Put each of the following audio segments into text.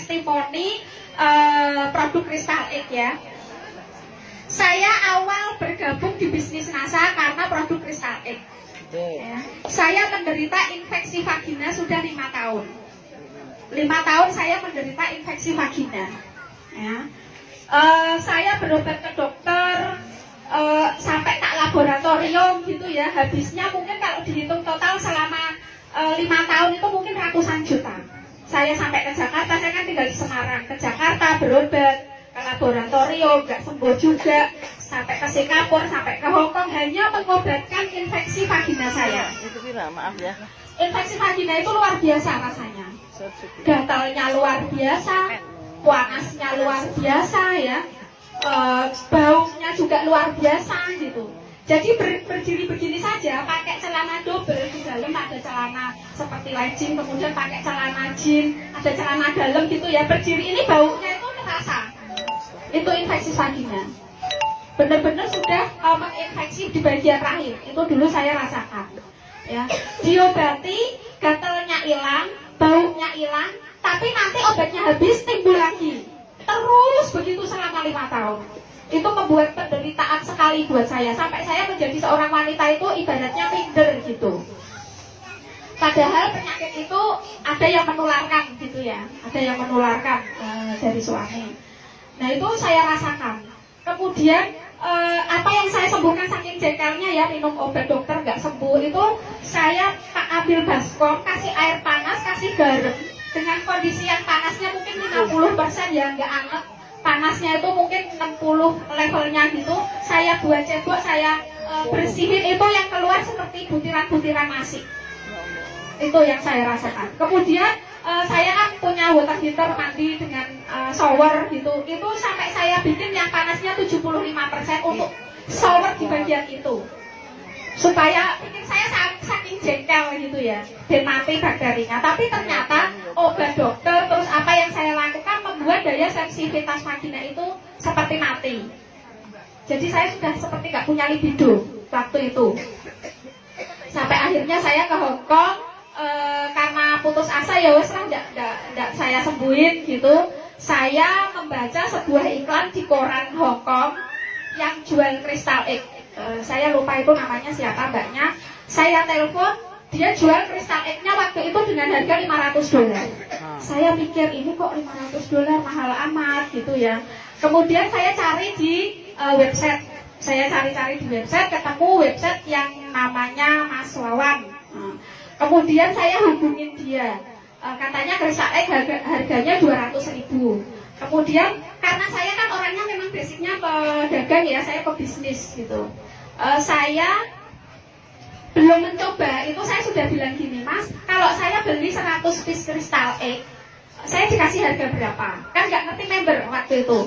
testimoni produk Crystal Egg ya. Saya awal bergabung di bisnis NASA karena produk Crystal Egg. Ya. Saya menderita infeksi vagina sudah 5 tahun. 5 tahun saya menderita infeksi vagina. Ya. Saya berobat ke dokter sampai tak laboratorium gitu ya. Habisnya mungkin kalau dihitung total selama 5 tahun itu mungkin ratusan juta. Saya sampai ke Jakarta, saya kan tinggal di Semarang, ke Jakarta berobat, ke laboratorium, nggak sembuh juga, sampai ke Singapura, sampai ke Hongkong, hanya mengobatkan infeksi vagina saya. Itu Vira, maaf ya. Infeksi vagina itu luar biasa rasanya, gatalnya luar biasa, panasnya luar biasa ya, baunya juga luar biasa gitu. Jadi berdiri begini saja, pakai celana double, di dalam ada celana seperti legging, kemudian pakai celana jeans, ada celana dalam gitu ya, berdiri ini baunya itu terasa. Itu infeksi vagina. Benar-benar sudah menginfeksi di bagian rahim. Itu dulu saya rasakan. Ya, diobati, gatalnya hilang, baunya hilang, tapi nanti obatnya habis timbul lagi. Terus begitu selama 5 tahun. Itu membuat penderitaan sekali buat saya. Sampai saya menjadi seorang wanita itu ibaratnya minder gitu. Padahal penyakit itu ada yang menularkan gitu ya. Ada yang menularkan dari suami. Nah itu saya rasakan. Kemudian apa yang saya sembuhkan saking jengkelnya ya, minum obat dokter nggak sembuh, itu saya ambil baskom, kasih air panas, kasih garam. Dengan kondisi yang panasnya mungkin 50% ya, nggak anget. Panasnya itu mungkin 60 levelnya gitu. Saya buat cebok, saya bersihin, itu yang keluar seperti butiran-butiran nasi. Itu yang saya rasakan. Kemudian saya kan punya water heater, mandi dengan shower gitu. Itu sampai saya bikin yang panasnya 75% untuk shower di bagian itu. Supaya bikin saya saking jengkel gitu ya, dan mati bakterinya. Tapi ternyata obat dokter terus apa yang saya lakukan membuat daya sensitivitas vagina itu seperti mati. Jadi saya sudah seperti nggak punya libido waktu itu. Sampai akhirnya saya ke Hongkong karena putus asa ya wes lah nggak saya sembuhin gitu. Saya membaca sebuah iklan di koran Hongkong yang jual Crystal Egg. Saya lupa itu namanya siapa mbaknya. Saya telepon, dia jual Crystal Egg-nya waktu itu dengan harga $500. Saya pikir ini kok $500 mahal amat gitu ya. Kemudian saya cari di website. Saya cari-cari di website, ketemu website yang namanya Mas Wawan. Kemudian saya hubungin dia. Katanya Crystal Egg harganya 200.000. Kemudian karena saya kan orangnya memang basicnya pedagang ya, saya pebisnis gitu. Saya belum mencoba, itu saya sudah bilang gini, Mas, kalau saya beli 100 piece Crystal Egg, saya dikasih harga berapa? Kan nggak ngerti member waktu itu.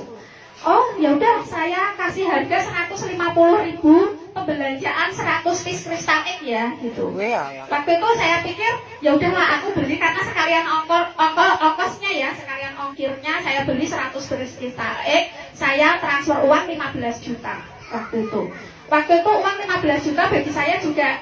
Oh, ya udah, saya kasih harga 150.000 pembelanjaan 100 piece Crystal Egg ya, gitu. Waktu itu saya pikir, ya udahlah aku beli karena sekalian ongkosnya ya, sekalian ongkirnya saya beli 100 piece Crystal Egg, saya transfer uang 15 juta waktu itu. Waktu itu uang 15 juta bagi saya juga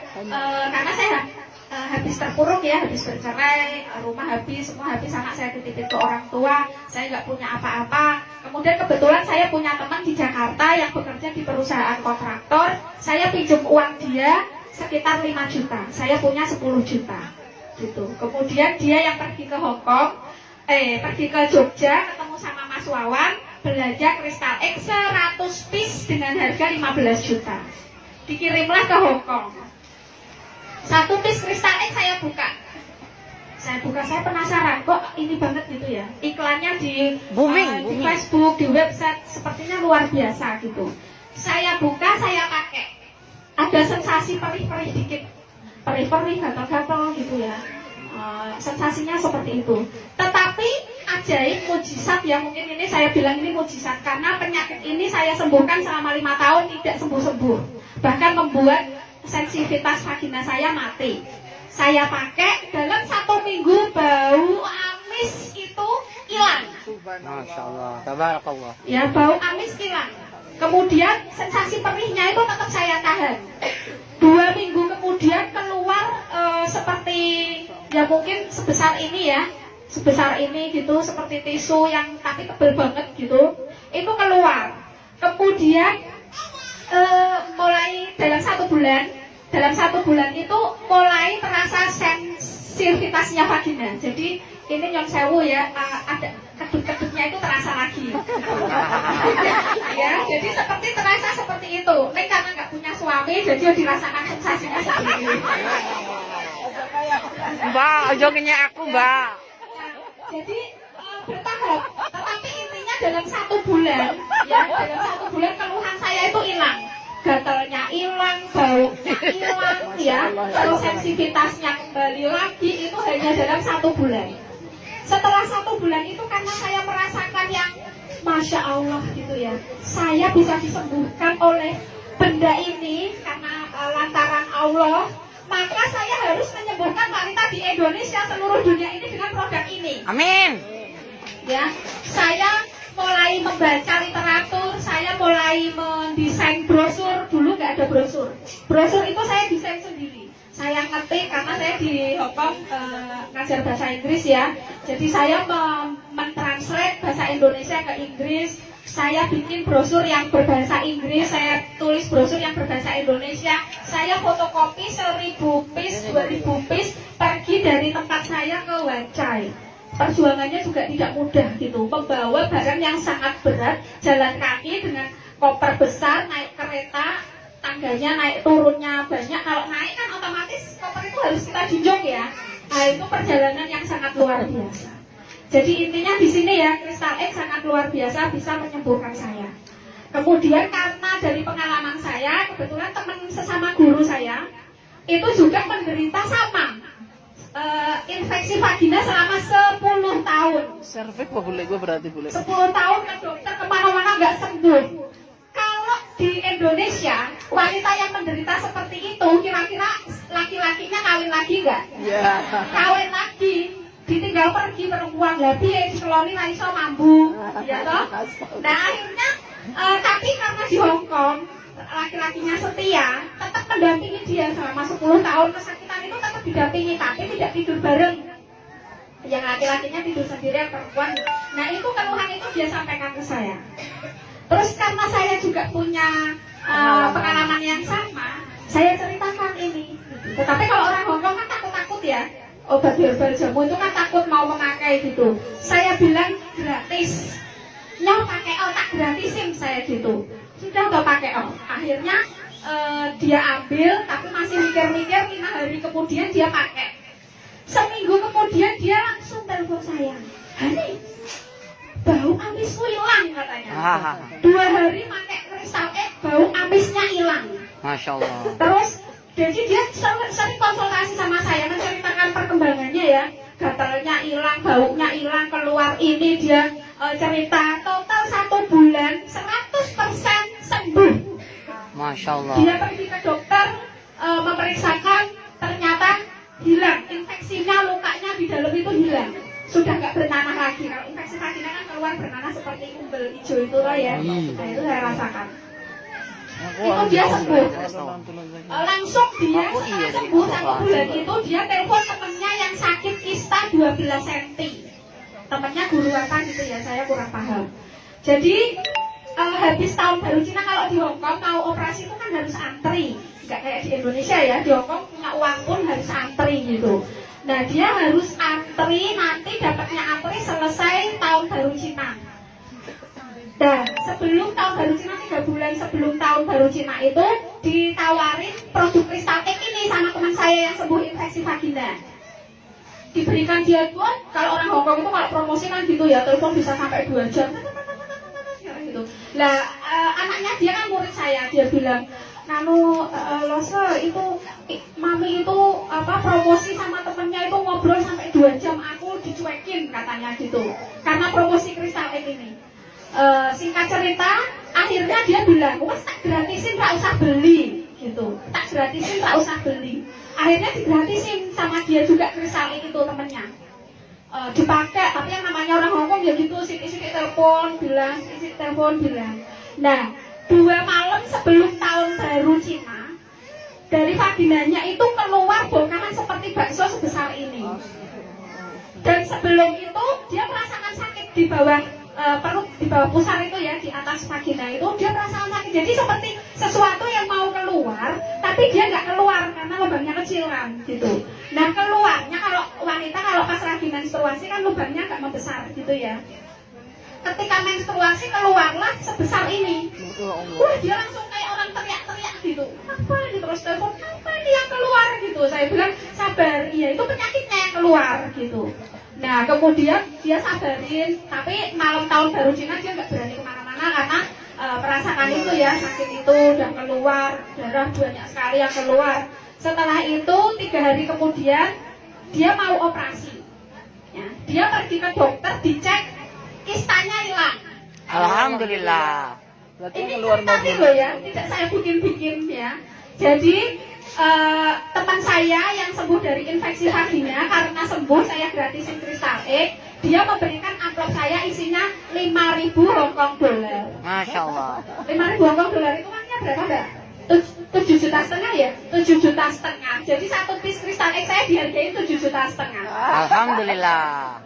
karena saya habis terpuruk ya, habis bercerai, rumah habis, semua habis, anak saya titipin ke orang tua, saya nggak punya apa-apa. Kemudian kebetulan saya punya teman di Jakarta yang bekerja di perusahaan kontraktor, saya pinjam uang dia sekitar 5 juta, saya punya 10 juta gitu. Kemudian dia yang pergi ke Hongkong, pergi ke Jogja, ketemu sama Mas Wawan, belanja Crystal Egg 100 piece dengan harga 15 juta. Dikirimlah ke Hongkong. 1 piece Crystal Egg saya buka, saya penasaran kok ini banget gitu ya. Iklannya di Facebook, di website sepertinya luar biasa gitu. Saya buka, saya pakai. Ada sensasi perih-perih dikit, perih-perih, gatal-gatal gitu ya. Sensasinya seperti itu. Tetapi ajaib, mujizat ya, mungkin ini saya bilang ini mujizat karena penyakit ini saya sembuhkan selama 5 tahun tidak sembuh-sembuh, bahkan membuat sensitivitas vagina saya mati. Saya pakai dalam 1 minggu bau amis itu hilang. Masya Allah, tabarakallah. Ya, bau amis hilang. Kemudian sensasi perihnya itu tetap saya tahan. 2 minggu kemudian keluar seperti ya mungkin sebesar ini ya, sebesar ini gitu, seperti tisu yang tapi tebal banget gitu, itu keluar. Kemudian mulai dalam 1 bulan itu mulai terasa sensitivitasnya vagina. Jadi ini nyong sewu ya, ada kedut-kedutnya itu terasa lagi. Ya, jadi seperti terasa seperti itu. Ini karena nggak punya suami, jadi dirasakan sensasinya seperti ini. Mbak, ojo kenyek aku, Mbak. Jadi bertahap, tetapi intinya dalam 1 bulan, ya dalam 1 bulan keluhan saya itu hilang, gatalnya hilang, baunya hilang, ya, terus sensitivitasnya kembali lagi, itu hanya dalam 1 bulan. Setelah 1 bulan itu karena saya merasakan yang Masya Allah gitu ya, saya bisa disembuhkan oleh benda ini karena lantaran Allah. Maka saya harus menyembuhkan wanita di Indonesia, seluruh dunia ini dengan produk ini. Amin. Ya, saya mulai membaca literatur, saya mulai mendesain brosur. Dulu nggak ada brosur. Brosur itu saya desain sendiri. Saya ngetik karena saya di Hong Kong ngajar bahasa Inggris ya. Jadi saya mentranslate bahasa Indonesia ke Inggris. Saya bikin brosur yang berbahasa Inggris, saya tulis brosur yang berbahasa Indonesia, saya fotokopi 1000 piece, 2000 piece, pergi dari tempat saya ke Wancai. Perjuangannya juga tidak mudah gitu, membawa barang yang sangat berat, jalan kaki dengan koper besar, naik kereta, tangganya naik turunnya banyak. Kalau naik kan otomatis koper itu harus kita junjung ya. Nah itu perjalanan yang sangat luar biasa. Jadi intinya di sini ya, Crystal X sangat luar biasa bisa menyembuhkan saya. Kemudian karena dari pengalaman saya, kebetulan teman sesama guru saya itu juga menderita sama infeksi vagina selama 10 tahun. Servik apa boleh gue berarti boleh? 10 tahun ke dokter kemana-mana nggak sembuh. Kalau di Indonesia wanita yang menderita seperti itu, kira-kira laki-lakinya kawin lagi nggak? Iya. Kawin lagi. Ditinggal pergi perempuan lagi dikeloni lah iso mambu ya toh. Nah akhirnya tapi karena di Hong Kong laki-lakinya setia, tetap mendampingi dia selama 10 tahun. Kesakitan itu tetap didampingi tapi tidak tidur bareng. Yang laki-lakinya tidur sendirian, perempuan. Nah itu keluhan itu dia sampaikan ke saya. Terus karena saya juga punya pengalaman yang sama, saya ceritakan ini. Tetapi kalau orang Hong Kong kan takut-takut ya, obat herbal jamu itu kan takut mau memakai gitu. Saya bilang gratis, nyong pakai tak gratisin saya gitu. Sudah atau pakai akhirnya dia ambil, tapi masih mikir-mikir. 5 hari kemudian dia pakai. Seminggu kemudian dia langsung telepon saya, Hani, bau amisku hilang katanya. 2 hari pakai Crystal X, bau amisnya hilang. Masya Allah. Terus jadi dia sering konsultasi sama saya, menceritakan perkembangannya ya. Gatalnya hilang, baunya hilang, keluar ini dia cerita. Total 1 bulan 100% sembuh. Masya Allah. Dia pergi ke dokter, memeriksakan, ternyata hilang. Infeksinya, lukanya di dalam itu hilang. Sudah nggak bernanah lagi. Kalau infeksi vagina kan keluar bernanah seperti umbel hijau itu loh ya. Nah itu saya rasakan. Itu dia sembuh. Langsung dia setelah sembuh 1 bulan itu dia telepon temennya yang sakit kista 12 cm. Temennya guru apa gitu ya, saya kurang paham. Jadi habis tahun baru Cina kalau di Hong Kong mau operasi itu kan harus antri. Nggak kayak di Indonesia ya, di Hong Kong punya uang pun harus antri gitu. Nah dia harus antri, nanti dapatnya antri selesai tahun baru Cina. Dan sebelum tahun baru Cina, 3 bulan sebelum tahun baru Cina itu ditawarin produk Crystal X ini sama teman saya yang sembuh infeksi vagina. Diberikan dia tuh, kalau orang Hong Kong itu kalau promosi kan gitu ya, telepon bisa sampai 2 jam gitu. Lah anaknya dia kan murid saya, dia bilang, Lose itu mami itu promosi sama temennya itu ngobrol sampai 2 jam, aku dicuekin katanya gitu. Karena promosi Crystal X ini. Singkat cerita, akhirnya dia bilang, wes tak gratisin, gak usah beli gitu. Tak gratisin, gak usah beli. Akhirnya digratisin sama dia juga Crystal X itu temennya. Dipakai, tapi yang namanya orang Hong Kong ya gitu, sidik-sidik telepon bilang, sidik telepon bilang. Nah, 2 malam sebelum tahun baru Cina, dari vaginanya itu keluar bongkahan seperti bakso sebesar ini. Dan sebelum itu dia merasakan sakit di bawah perut, di bawah pusar itu ya, di atas vagina itu dia merasakan sakit. Jadi seperti sesuatu yang mau keluar, tapi dia nggak keluar karena lubangnya kecil kan, gitu. Nah keluarnya kalau wanita kalau pas lagi menstruasi kan lubangnya nggak membesar gitu ya. Ketika menstruasi keluarlah sebesar ini. Wah dia langsung kayak orang teriak-teriak gitu. Apa ini terus telepon, apa ini yang keluar gitu. Saya bilang sabar, iya itu penyakitnya yang keluar gitu. Nah kemudian dia sabarin, tapi malam tahun baru Cina dia nggak berani kemana-mana karena merasakan itu ya, sakit itu udah keluar, darah banyak sekali yang keluar. Setelah itu 3 hari kemudian dia mau operasi ya, dia pergi ke dokter dicek kistanya hilang. Alhamdulillah. Berarti Ini keluar tadi loh ya, tidak saya bikin-bikin ya. Jadi teman saya yang sembuh dari infeksi vagina, karena sembuh saya gratisin Crystal Egg. Dia memberikan amplop saya isinya 5.000 Hongkong dolar. Masya Allah. 5.000 Hongkong dolar itu uangnya berapa mbak? 7,5 juta ya? 7,5 juta. Jadi satu piece Crystal Egg saya dihargai 7,5 juta. Alhamdulillah.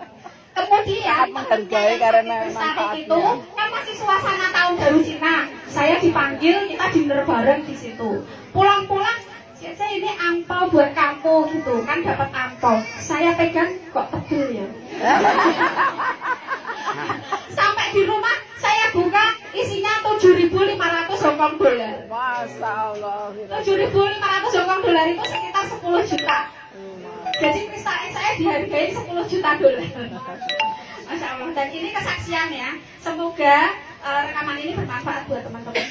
Kemudian menghargai karena Crystal Egg manfaatnya. itu kan masih suasana tahun baru Cina. Saya dipanggil, kita dinner bareng di situ. Pulang-pulang saya ini angpau buat kamu gitu kan, dapat angpau. Saya pegang kok tebel ya. Sampai di rumah saya buka isinya 7.500 Hongkong dolar. Masya Allah. 7.500 Hongkong dolar itu sekitar 10 juta. Jadi Crystal Egg saya dihargai 10 juta dolar. Masya Allah. Dan ini kesaksian ya. Semoga rekaman ini bermanfaat buat teman-teman.